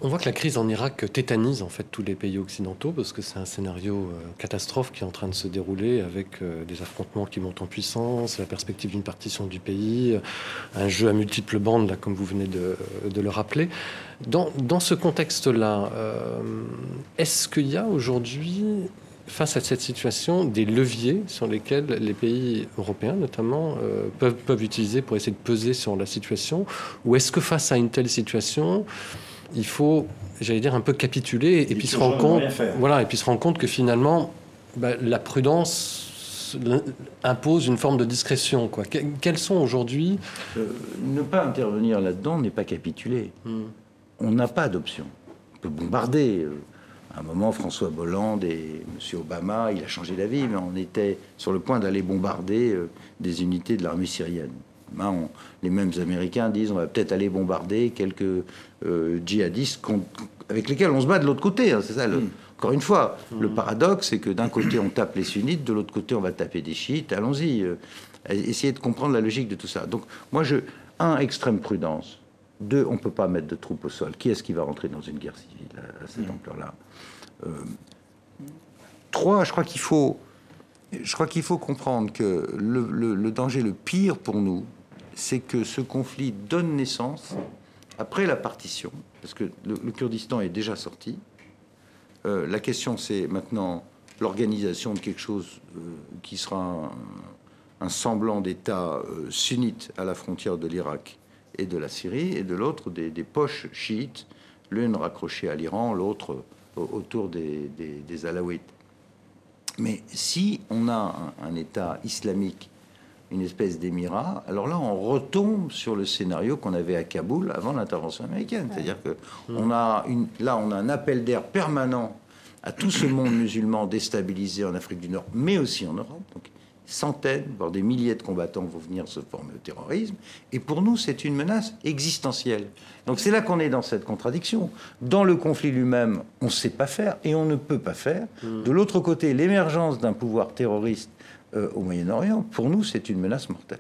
On voit que la crise en Irak tétanise en fait tous les pays occidentaux parce que c'est un scénario catastrophe qui est en train de se dérouler avec des affrontements qui montent en puissance, la perspective d'une partition du pays, un jeu à multiples bandes, là, comme vous venez de le rappeler. Dans ce contexte-là, est-ce qu'il y a aujourd'hui, face à cette situation, des leviers sur lesquels les pays européens, notamment, peuvent utiliser pour essayer de peser sur la situation? Ou est-ce que face à une telle situation, il faut, j'allais dire, un peu capituler et puis se rendre compte, voilà, et puis se rendre compte que finalement, la prudence impose une forme de discrétion, quoi. Quels sont aujourd'hui... Ne pas intervenir là-dedans n'est pas capituler. On n'a pas d'option. On peut bombarder. À un moment, François Hollande et M. Obama, il a changé d'avis, mais on était sur le point d'aller bombarder des unités de l'armée syrienne. Les mêmes Américains disent on va peut-être aller bombarder quelques djihadistes avec lesquels on se bat de l'autre côté. Hein, c'est ça. Encore une fois, le paradoxe, c'est que d'un côté on tape les sunnites, de l'autre côté on va taper des chiites. Allons-y, essayez de comprendre la logique de tout ça. Donc moi, extrême prudence. 2, on ne peut pas mettre de troupes au sol. Qui est-ce qui va rentrer dans une guerre civile à cette ampleur-là? 3, je crois qu'il faut comprendre que le danger le pire pour nous, c'est que ce conflit donne naissance, après la partition, parce que le Kurdistan est déjà sorti. La question, c'est maintenant l'organisation de quelque chose qui sera un semblant d'État sunnite à la frontière de l'Irak et de la Syrie, et de l'autre des poches chiites, l'une raccrochée à l'Iran, l'autre autour des Alaouites. Mais si on a un État islamique, une espèce d'émirat, alors là, on retombe sur le scénario qu'on avait à Kaboul avant l'intervention américaine. C'est-à-dire que on a un appel d'air permanent à tout ce monde musulman déstabilisé en Afrique du Nord, mais aussi en Europe. Donc, centaines, voire des milliers de combattants vont venir se former au terrorisme. Et pour nous, c'est une menace existentielle. Donc c'est là qu'on est dans cette contradiction. Dans le conflit lui-même, on ne sait pas faire et on ne peut pas faire. De l'autre côté, l'émergence d'un pouvoir terroriste au Moyen-Orient, pour nous, c'est une menace mortelle.